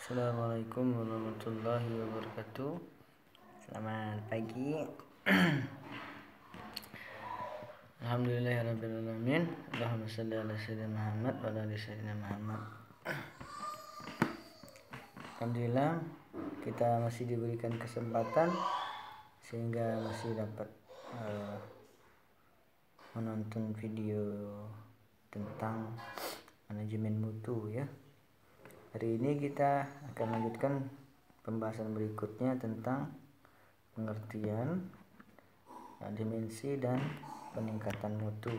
Assalamualaikum warahmatullahi wabarakatuh. Selamat pagi. Alhamdulillahirabbil alamin. Allahumma shalli ala sayyidina Muhammad wa ala ali sayyidina Muhammad. Alhamdulillah kita masih diberikan kesempatan sehingga masih dapat menonton video tentang manajemen mutu ya. Hari ini kita akan lanjutkan pembahasan berikutnya tentang pengertian, dimensi dan peningkatan mutu.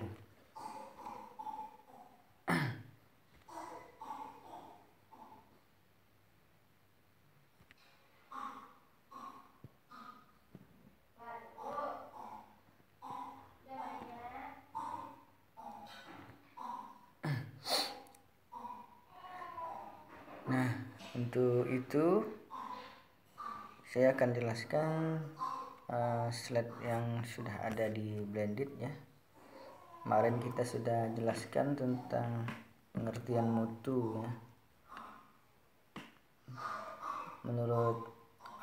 Nah, untuk itu saya akan jelaskan slide yang sudah ada di Blended ya. Kemarin kita sudah jelaskan tentang pengertian mutu ya. Menurut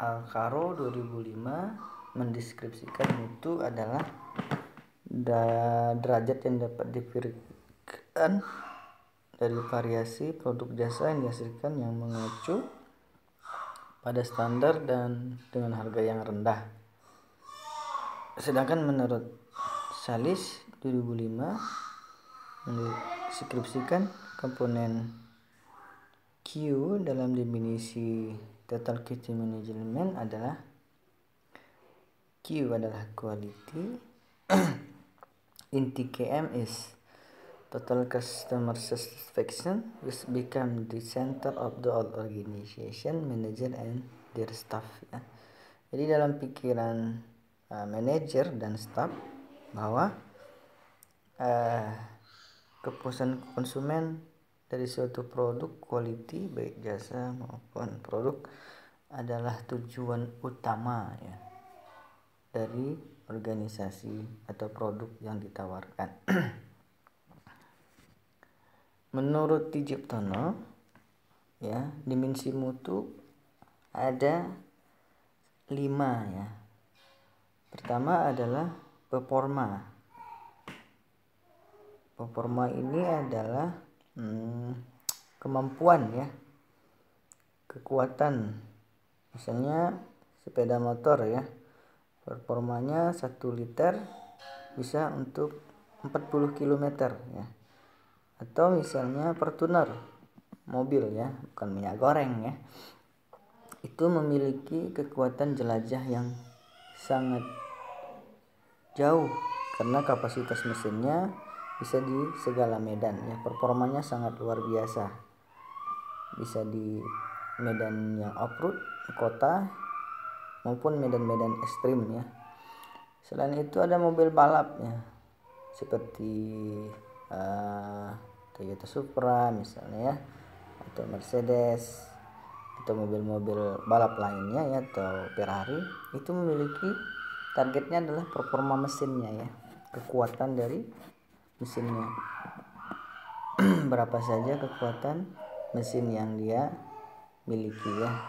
Alcaro 2005 mendeskripsikan mutu adalah derajat yang dapat diberikan dari variasi produk jasa yang dihasilkan yang mengacu pada standar dan dengan harga yang rendah. Sedangkan menurut Salis 2005 mendeskripsikan komponen Q dalam definisi Total Quality Management adalah Q adalah quality, inti KM is Total Customer Satisfaction, which become the center of the whole organization, manager and their staff ya. Jadi dalam pikiran manajer dan staff bahwa kepuasan konsumen dari suatu produk quality baik jasa maupun produk adalah tujuan utama ya dari organisasi atau produk yang ditawarkan. Menurut Tijiptono ya, dimensi mutu ada 5 ya. Pertama adalah performa. Performa ini adalah kemampuan ya, kekuatan. Misalnya sepeda motor ya, performanya 1 liter bisa untuk 40 km ya. Atau misalnya Fortuner mobil ya, bukan minyak goreng ya, itu memiliki kekuatan jelajah yang sangat jauh karena kapasitas mesinnya bisa di segala medan ya, performanya sangat luar biasa, bisa di medan yang off-road, kota maupun medan-medan ekstrim ya. Selain itu ada mobil balap ya, seperti Toyota Supra misalnya ya, atau Mercedes atau mobil-mobil balap lainnya ya, atau Ferrari, itu memiliki targetnya adalah performa mesinnya ya, kekuatan dari mesinnya. Berapa saja kekuatan mesin yang dia miliki ya.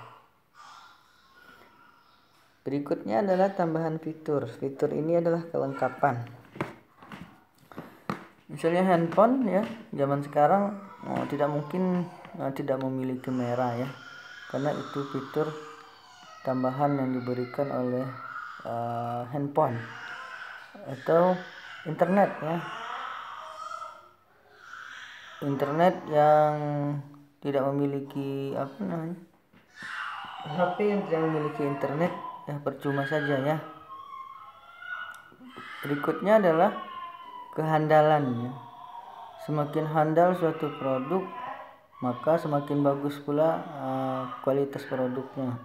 Berikutnya adalah tambahan fitur. Fitur ini adalah kelengkapan. Misalnya handphone ya, zaman sekarang tidak mungkin tidak memiliki kamera ya, karena itu fitur tambahan yang diberikan oleh handphone. Atau internet ya, internet yang tidak memiliki HP yang tidak memiliki internet ya percuma saja ya. Berikutnya adalah kehandalannya. Semakin handal suatu produk, maka semakin bagus pula kualitas produknya.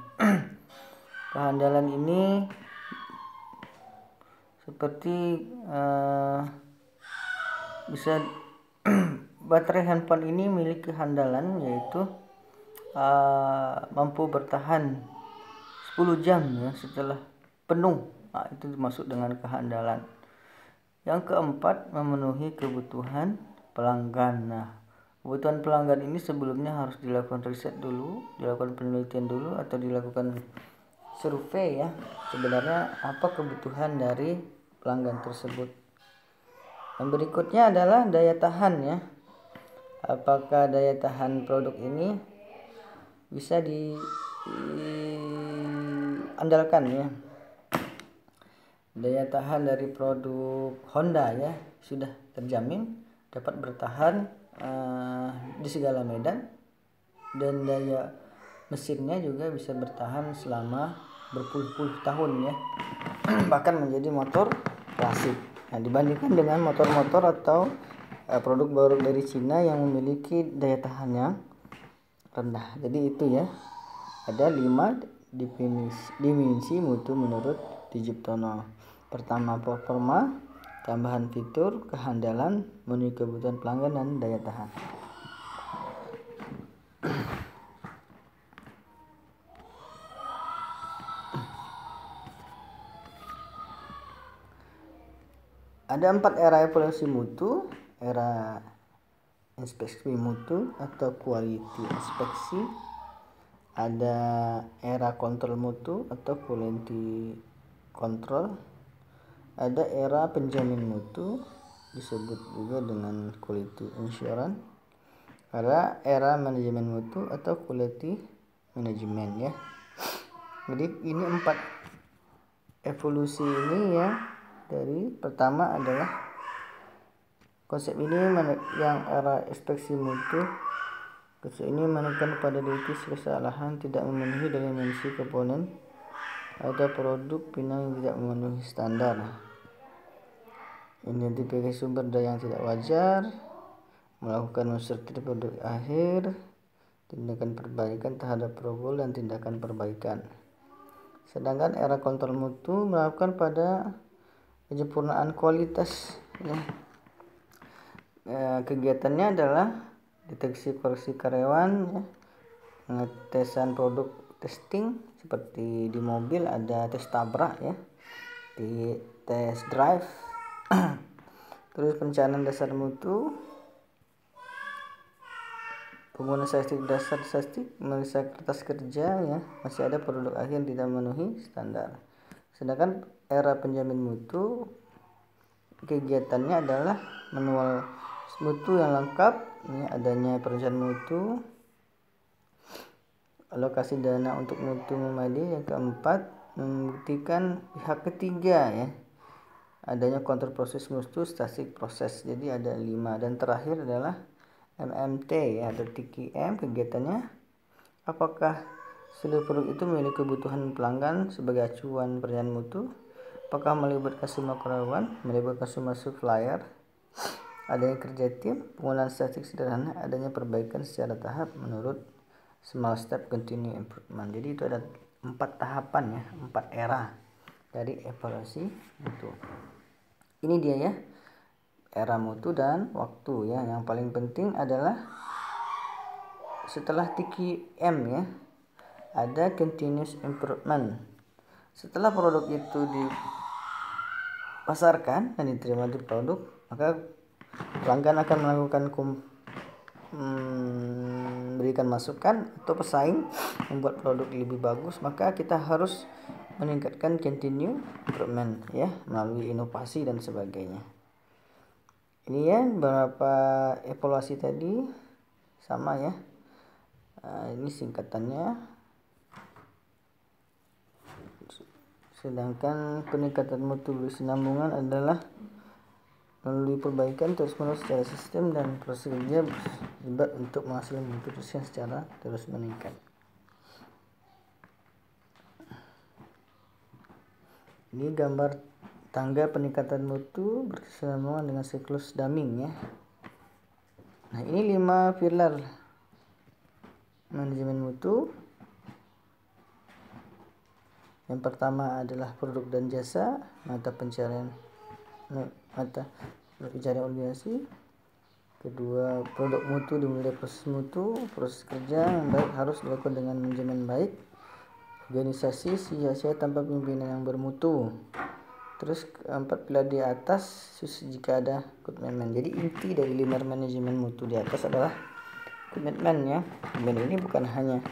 Kehandalan ini seperti bisa baterai handphone ini memiliki kehandalan yaitu mampu bertahan 10 jam ya setelah penuh. Itu dimaksud dengan kehandalan. Yang keempat, memenuhi kebutuhan pelanggan. Nah, Kebutuhan pelanggan ini sebelumnya harus dilakukan riset dulu, dilakukan penelitian dulu, atau dilakukan survei ya. Sebenarnya apa kebutuhan dari pelanggan tersebut. Yang berikutnya adalah daya tahan ya. Apakah daya tahan produk ini bisa diandalkan ya. Daya tahan dari produk Honda ya sudah terjamin dapat bertahan di segala medan, dan daya mesinnya juga bisa bertahan selama berpuluh-puluh tahun ya. Bahkan menjadi motor klasik. Nah, dibandingkan dengan motor-motor atau produk baru dari Cina yang memiliki daya tahan yang rendah. Jadi itu ya, ada 5 dimensi mutu menurut Digiptono. Pertama, performa, tambahan fitur, kehandalan, memenuhi kebutuhan pelanggan, dan daya tahan. Ada 4 era evolusi mutu: era inspeksi mutu atau quality inspeksi, ada era kontrol mutu atau quality control, ada era penjamin mutu disebut juga dengan quality insurance, ada era manajemen mutu atau quality management ya. Jadi ini 4 evolusi ini ya. Dari pertama adalah konsep ini yang era inspeksi mutu. Konsep ini menekan pada deteksi kesalahan tidak memenuhi dimensi komponen atau produk final yang tidak memenuhi standar. Identifikasi sumber daya yang tidak wajar, melakukan mensortir produk akhir, tindakan perbaikan terhadap produk dan tindakan perbaikan. Sedangkan era kontrol mutu melakukan pada penyempurnaan kualitas ya. Kegiatannya adalah deteksi koreksi karyawan ya, pengetesan produk testing, seperti di mobil ada tes tabrak ya, di tes drive. Terus perencanaan dasar mutu, penggunaan statistik dasar, statistik meriksa kertas kerja ya, masih ada produk akhir yang tidak memenuhi standar. Sedangkan era penjamin mutu kegiatannya adalah manual mutu yang lengkap ya, adanya perencanaan mutu, alokasi dana untuk mutu memadai. Yang keempat, membuktikan pihak ketiga ya, adanya kontrol proses mutu, statistik proses. Jadi ada 5. Dan terakhir adalah MMT ya, atau TQM. Kegiatannya apakah seluruh produk itu memiliki kebutuhan pelanggan sebagai acuan perencanaan mutu, apakah melibatkan semua karyawan, melibatkan semua supplier, adanya kerja tim, penggunaan statistik sederhana, adanya perbaikan secara tahap menurut small step continue improvement. Jadi itu ada 4 tahapan ya, 4 era dari evaluasi mutu. Ini dia ya, era mutu dan waktu ya. Yang paling penting adalah setelah TQM ya, ada continuous improvement. Setelah produk itu dipasarkan dan diterima di produk, maka pelanggan akan melakukan berikan masukan atau pesaing membuat produk lebih bagus, maka kita harus meningkatkan continue improvement ya, melalui inovasi dan sebagainya. Ini ya beberapa evaluasi tadi sama ya. Ini singkatannya. Sedangkan peningkatan mutu berkesinambungan adalah melalui perbaikan terus-menerus secara sistem dan proses kerja berlibat untuk menghasilkan mutu yang secara terus meningkat. Ini gambar tangga peningkatan mutu berkesinambungan dengan siklus Deming ya. Nah, ini 5 pilar manajemen mutu. Yang pertama adalah produk dan jasa, mata pencarian organisasi. Kedua, produk mutu dimulai dari proses mutu. Proses kerja yang baik harus dilakukan dengan manajemen baik. Organisasi sia-sia tanpa pimpinan yang bermutu. Terus 4 pilar di atas jika ada good management. Jadi inti dari 5 manajemen mutu di atas adalah komitmen ya. Komitmen ini bukan hanya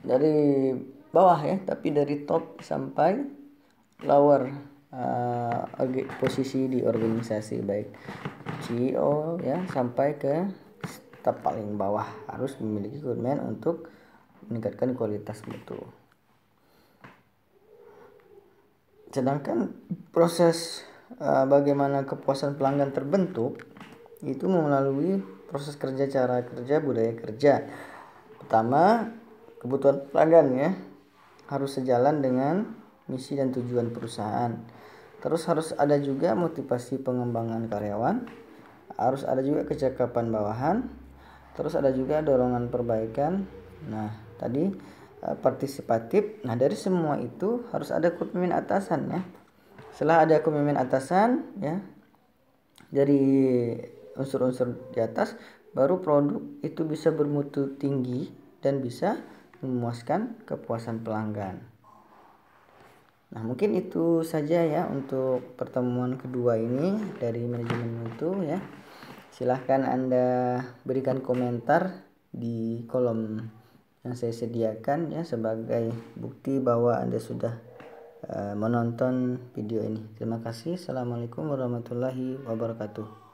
dari bawah ya, tapi dari top sampai lower posisi di organisasi, baik CEO ya sampai ke staf paling bawah harus memiliki komitmen untuk meningkatkan kualitas mutu. Sedangkan proses bagaimana kepuasan pelanggan terbentuk itu melalui proses kerja, cara kerja, budaya kerja. Pertama, kebutuhan pelanggan ya harus sejalan dengan misi dan tujuan perusahaan. Terus harus ada juga motivasi pengembangan karyawan, harus ada juga kecakapan bawahan, terus ada juga dorongan perbaikan. Nah, tadi partisipatif. Nah, dari semua itu harus ada komitmen atasan ya. Setelah ada komitmen atasan ya, dari unsur-unsur di atas, baru produk itu bisa bermutu tinggi dan bisa memuaskan kepuasan pelanggan. Nah, mungkin itu saja ya untuk pertemuan kedua ini dari manajemen mutu ya. Silahkan Anda berikan komentar di kolom yang saya sediakan ya, sebagai bukti bahwa Anda sudah menonton video ini. Terima kasih. Assalamualaikum warahmatullahi wabarakatuh.